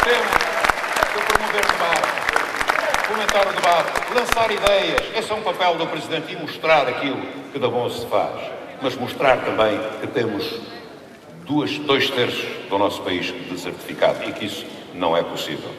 Temos de promover debate, fomentar o debate, lançar ideias. Esse é um papel do Presidente, e mostrar aquilo que de bom se faz. Mas mostrar também que temos 2/3 do nosso país desertificado e que isso não é possível.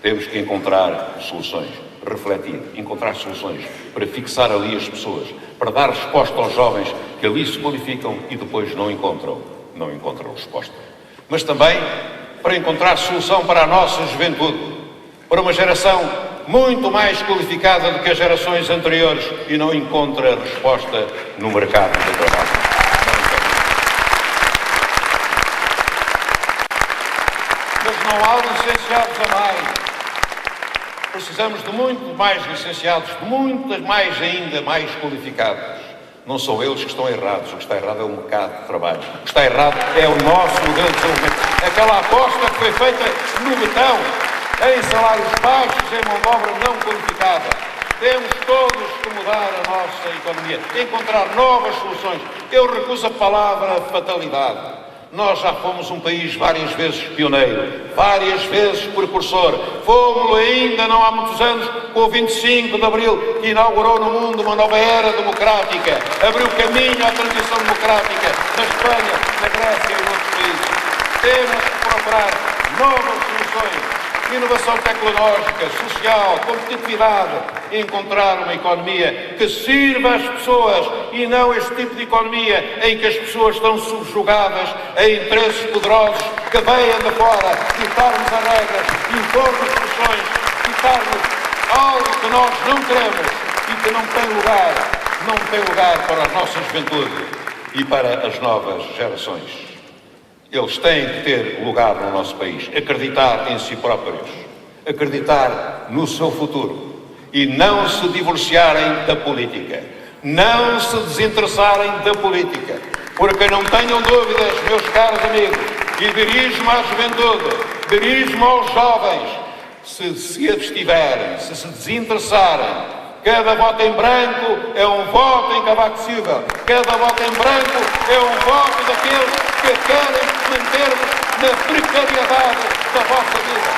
Temos que encontrar soluções, refletir, encontrar soluções para fixar ali as pessoas, para dar resposta aos jovens que ali se qualificam e depois não encontram resposta. Mas também para encontrar solução para a nossa juventude, para uma geração muito mais qualificada do que as gerações anteriores e não encontra resposta no mercado de trabalho. Mas não há licenciados a mais. Precisamos de muito mais licenciados, de muitas mais ainda mais qualificados. Não são eles que estão errados. O que está errado é o mercado de trabalho. O que está errado é o nosso modelo de desenvolvimento. Aquela aposta que foi feita no betão, em salários baixos, em mão de obra não qualificada. Temos todos que mudar a nossa economia, encontrar novas soluções. Eu recuso a palavra fatalidade. Nós já fomos um país várias vezes pioneiro, várias vezes precursor. Fomos ainda não há muitos anos com o 25 de Abril, que inaugurou no mundo uma nova era democrática, abriu caminho à transição democrática na Espanha, na Grécia e noutros países. Temos que procurar novas soluções, inovação tecnológica, social, competitividade, encontrar uma economia que sirva às pessoas e não este tipo de economia em que as pessoas estão subjugadas a interesses poderosos que vêm de fora, ditar-nos as regras, impor-nos soluções, ditar-nos algo que nós não queremos e que não tem lugar para a nossa juventude e para as novas gerações. Eles têm que ter lugar no nosso país, acreditar em si próprios, acreditar no seu futuro e não se divorciarem da política, não se desinteressarem da política, porque não tenham dúvidas, meus caros amigos, e dirijo-me à juventude, dirijo-me aos jovens, se abstiverem, se desinteressarem. Cada voto em branco é um voto em Cavaco Silva. Cada voto em branco é um voto daqueles que querem manter-nos na precariedade da vossa vida.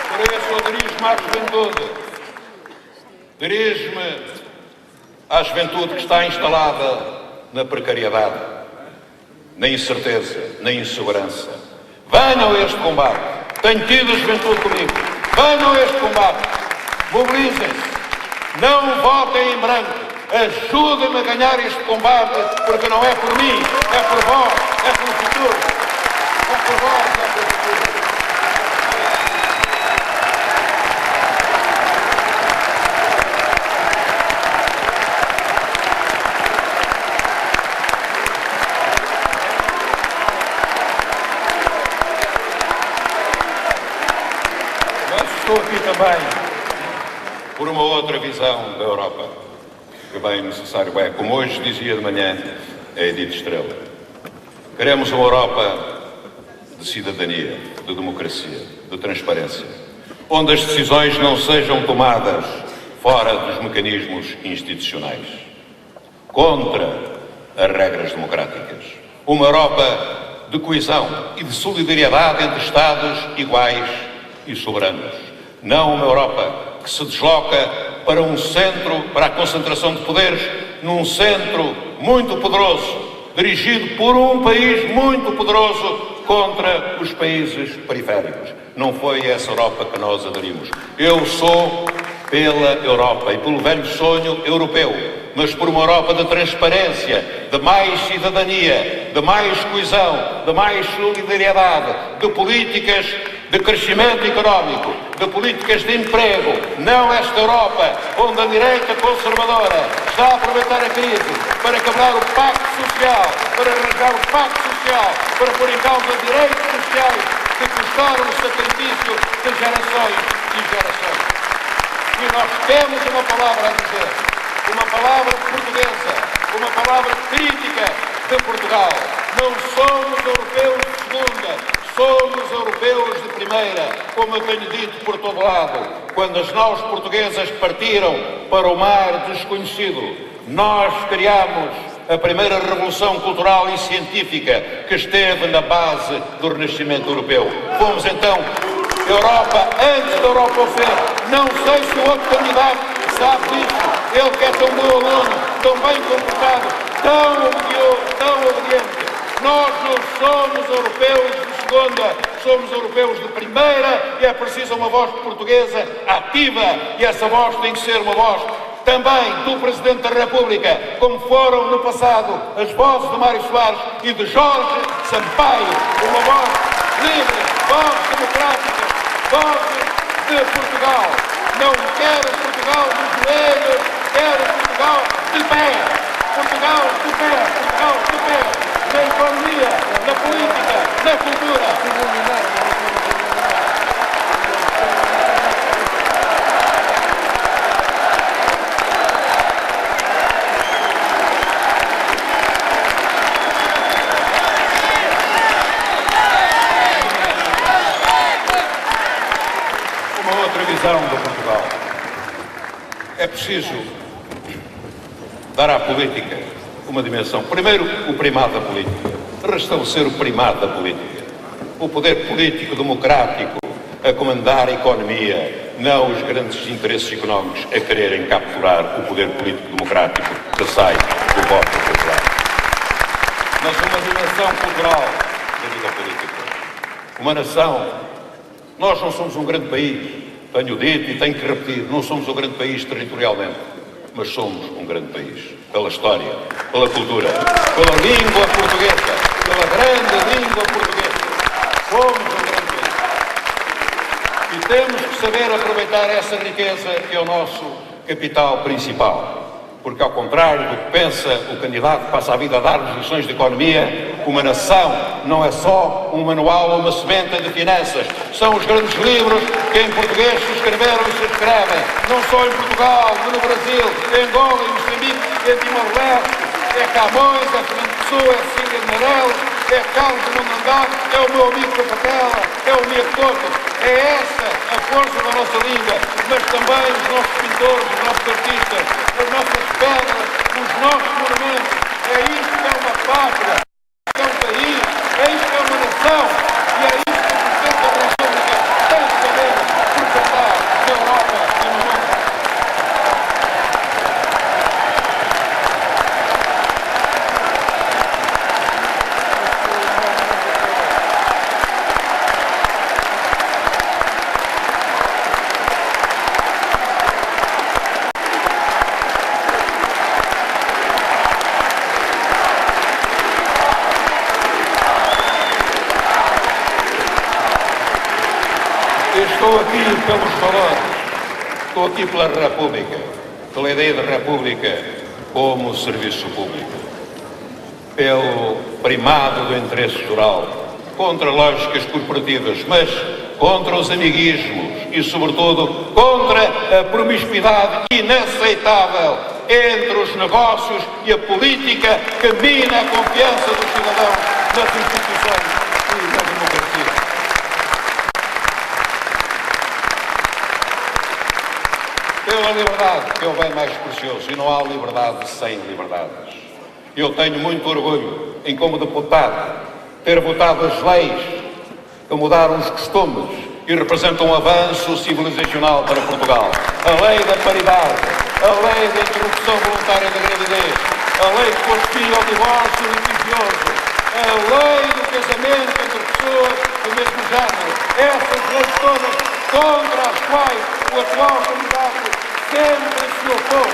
Por isso eu dirijo-me à juventude. Dirijo-me à juventude que está instalada na precariedade, na incerteza, na insegurança. Venham a este combate. Tenho tido a juventude comigo. Venham a este combate. Mobilizem-se. Não votem em branco. Ajudem-me a ganhar este combate, porque não é por mim, é por vós, é pelo futuro. É por vós, é pelo futuro. Estou aqui também por uma outra visão da Europa, que é bem necessário é, como hoje dizia de manhã a Edith Estrela. Queremos uma Europa de cidadania, de democracia, de transparência, onde as decisões não sejam tomadas fora dos mecanismos institucionais, contra as regras democráticas. Uma Europa de coesão e de solidariedade entre Estados iguais e soberanos. Não uma Europa que se desloca para um centro, para a concentração de poderes, num centro muito poderoso, dirigido por um país muito poderoso contra os países periféricos. Não foi essa Europa que nós aderimos. Eu sou pela Europa e pelo velho sonho europeu, mas por uma Europa de transparência, de mais cidadania, de mais coesão, de mais solidariedade, de políticas de crescimento económico, de políticas de emprego. Não esta Europa onde a direita conservadora está a aproveitar a crise para quebrar o pacto social, para arranjar o pacto social, para pôr em causa direitos sociais que custaram o sacrifício de gerações e gerações. E nós temos uma palavra a dizer, uma palavra portuguesa, uma palavra crítica de Portugal. Não somos europeus de segunda, somos europeus de primeira, como eu tenho dito por todo lado. Quando as naus portuguesas partiram para o mar desconhecido. Nós criamos a primeira revolução cultural e científica que esteve na base do Renascimento Europeu. Fomos então Europa antes da Europa o fez. Não sei se o outro candidato sabe disso. Ele que é tão bom aluno, tão bem comportado, tão obediente. Nós não somos europeus de segunda, somos europeus de primeira e é preciso uma voz portuguesa ativa e essa voz tem que ser uma voz também do Presidente da República, como foram no passado as vozes de Mário Soares e de Jorge Sampaio, uma voz livre, voz democrática, voz de Portugal. Não quero Portugal de joelhos, quero Portugal de pé. Portugal de pé, Portugal de pé. Na economia, na política, na cultura. Uma outra visão de Portugal. É preciso dar à política uma dimensão. Primeiro, o primado da política. Restabelecer o primado da política. O poder político democrático a comandar a economia, não os grandes interesses económicos a quererem capturar o poder político democrático que sai do voto popular. Mas uma dimensão cultural da vida política. Uma nação. Nós não somos um grande país. Tenho dito e tenho que repetir, não somos um grande país territorialmente, mas somos um grande país. Pela história, pela cultura, pela língua portuguesa, pela grande língua portuguesa. Somos um grande país. E temos que saber aproveitar essa riqueza que é o nosso capital principal. Porque, ao contrário do que pensa o candidato que passa a vida a dar-nos lições de economia, uma nação não é só um manual ou uma sementa de finanças. São os grandes livros que em português se escreveram e se escrevem. Não só em Portugal, mas no Brasil, em Angola, em Moçambique, em Timor-Leste. É Camões, é Fernando Pessoa, é Cecília de Meirelles, é Carlos de Mondandado, é o meu amigo Capatela, é o Mia Couto. É essa a força da nossa língua, mas também os nossos pintores, os nossos artistas, as nossas pedras, os nossos monumentos. É isto que é uma pátria, é um país, é isto que é uma nação e é isto que o Presidente da República tem que saber representar na Europa e no mundo. Estou aqui pelos valores, estou aqui pela República, pela ideia da República como serviço público, pelo primado do interesse geral, contra lógicas corporativas, mas contra os amiguismos e, sobretudo, contra a promiscuidade inaceitável entre os negócios e a política que mina a confiança dos cidadãos nas instituições e na democracia. Pela liberdade, que é o bem mais precioso, e não há liberdade sem liberdades. Eu tenho muito orgulho em, como deputado, ter votado as leis que mudaram os costumes e representam um avanço civilizacional para Portugal. A lei da paridade, a lei da interrupção voluntária da gravidez, a lei que pôs fim ao divórcio litigioso, a lei do casamento entre pessoas do mesmo género. Essas leis todas contra as quais o atual candidato sempre se opôs,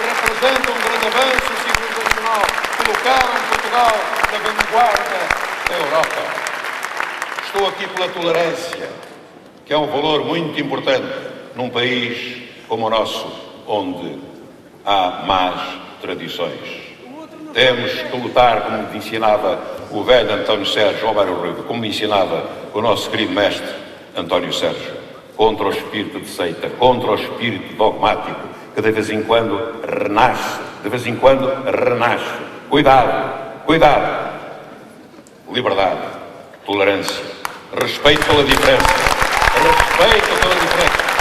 representam um grande avanço civilizacional, colocaram Portugal na vanguarda da Europa. Estou aqui pela tolerância, que é um valor muito importante num país como o nosso, onde há más tradições. Temos que lutar, como me ensinava o velho António Sérgio Almeida Ruivo, como me ensinava o nosso querido mestre António Sérgio, contra o espírito de seita, contra o espírito dogmático, que de vez em quando renasce, Cuidado. Liberdade, tolerância, respeito pela diferença,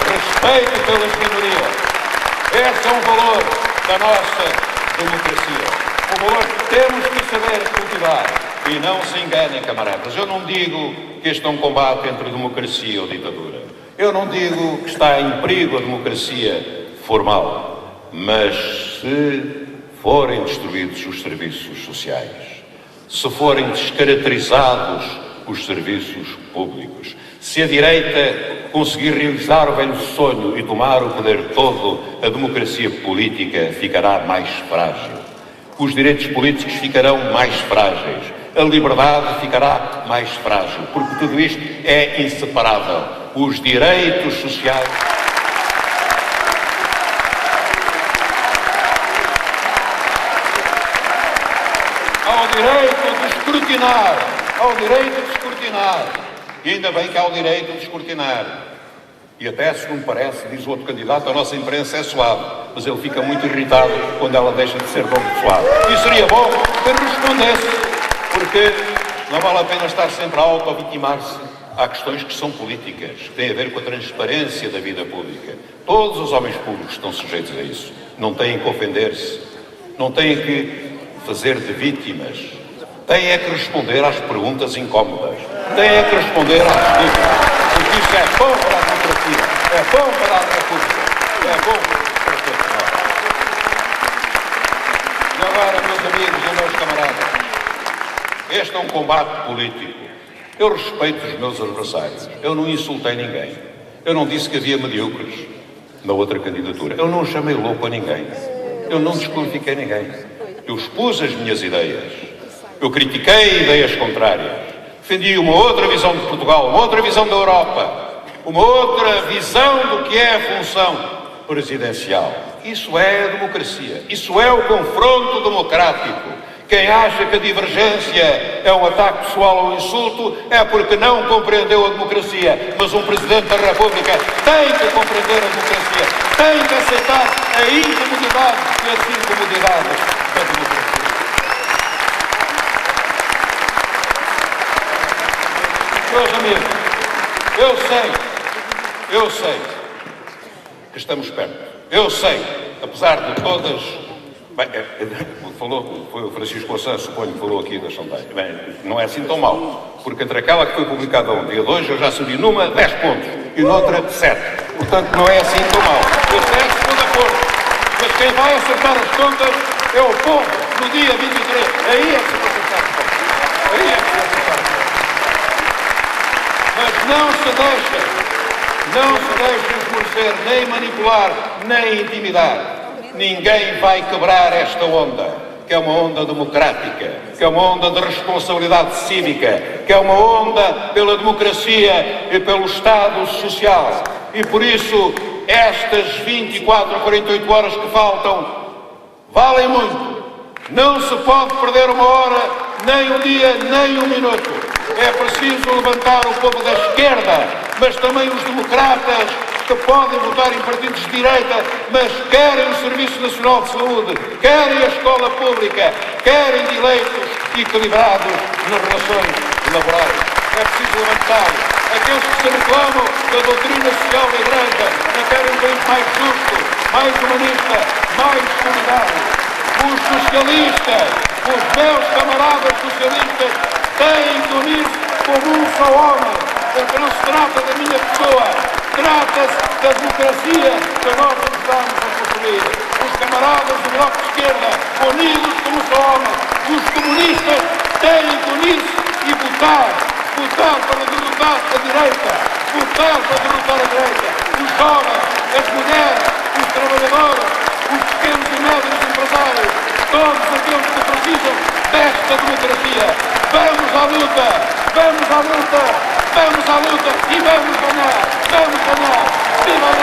respeito pelas minorias. Esse é um valor da nossa democracia. Um valor que temos que saber cultivar. E não se enganem, camaradas. Eu não digo que este é um combate entre democracia ou ditadura. Eu não digo que está em perigo a democracia formal. Mas se forem destruídos os serviços sociais, se forem descaracterizados os serviços públicos, se a direita conseguir realizar o velho sonho e tomar o poder todo, a democracia política ficará mais frágil. Os direitos políticos ficarão mais frágeis. A liberdade ficará mais frágil, porque tudo isto é inseparável. Os direitos sociais... Ao direito de escrutinar, e ainda bem que há o direito de escrutinar. E até, segundo parece, diz o outro candidato, a nossa imprensa é suave, mas ele fica muito irritado quando ela deixa de ser tão suave. E seria bom que ele respondesse, porque não vale a pena estar sempre a auto-vitimar-se. Há questões que são políticas, que têm a ver com a transparência da vida pública. Todos os homens públicos estão sujeitos a isso. Não têm que ofender-se, não têm que fazer de vítimas. Têm é que responder às perguntas incómodas. Têm é que responder às dúvidas. Porque isso é bom para a democracia, é bom para a República, é bom para todos nós. E agora, meus amigos e meus camaradas, este é um combate político. Eu respeito os meus adversários. Eu não insultei ninguém. Eu não disse que havia medíocres na outra candidatura. Eu não chamei louco a ninguém. Eu não desqualifiquei ninguém. Eu expus as minhas ideias. Eu critiquei ideias contrárias, defendi uma outra visão de Portugal, uma outra visão da Europa, uma outra visão do que é a função presidencial. Isso é a democracia, isso é o confronto democrático. Quem acha que a divergência é um ataque pessoal ou um insulto é porque não compreendeu a democracia. Mas um Presidente da República tem que compreender a democracia, tem que aceitar a incomodidade e a incomodidade da democracia. Meus amigos, eu sei que estamos perto. Eu sei, apesar de todas... Bem, foi o Francisco Louçã, suponho que falou aqui da sondagem. Bem, não é assim tão mal, porque entre aquela que foi publicada ontem e a de hoje, eu já subi numa 10 pontos e noutra 7. Portanto, não é assim tão mal. Eu sei que estou de acordo, mas quem vai acertar as contas é o povo no dia 23. Aí é que se vai acertar as contas. Aí é que se vai acertar as contas. Mas não se deixem esmorecer, nem manipular, nem intimidar. Ninguém vai quebrar esta onda, que é uma onda democrática, que é uma onda de responsabilidade cívica, que é uma onda pela democracia e pelo Estado Social. E por isso, estas 24 a 48 horas que faltam valem muito. Não se pode perder uma hora, nem um dia, nem um minuto. É preciso levantar o povo da esquerda, mas também os democratas, que podem votar em partidos de direita, mas querem o Serviço Nacional de Saúde, querem a escola pública, querem direitos equilibrados nas relações laborais. É preciso levantar aqueles que se reclamam da doutrina social da Igreja, que querem um país mais justo, mais humanista, mais solidário. Os socialistas, os meus camaradas socialistas, têm que unir-se como um só homem, porque não se trata da minha pessoa, trata-se da democracia que nós ajudamos a construir. Os camaradas do Bloco de Esquerda, unidos como um só homem, os comunistas têm que unir-se e votar para derrotar a direita, votar para derrotar a direita. Os jovens, as mulheres, os trabalhadores, os pequenos e médios empresários, todos aqueles que precisam desta democracia. Vamos à luta, vamos à luta, vamos à luta e vamos ganhar, vamos ganhar. Viva a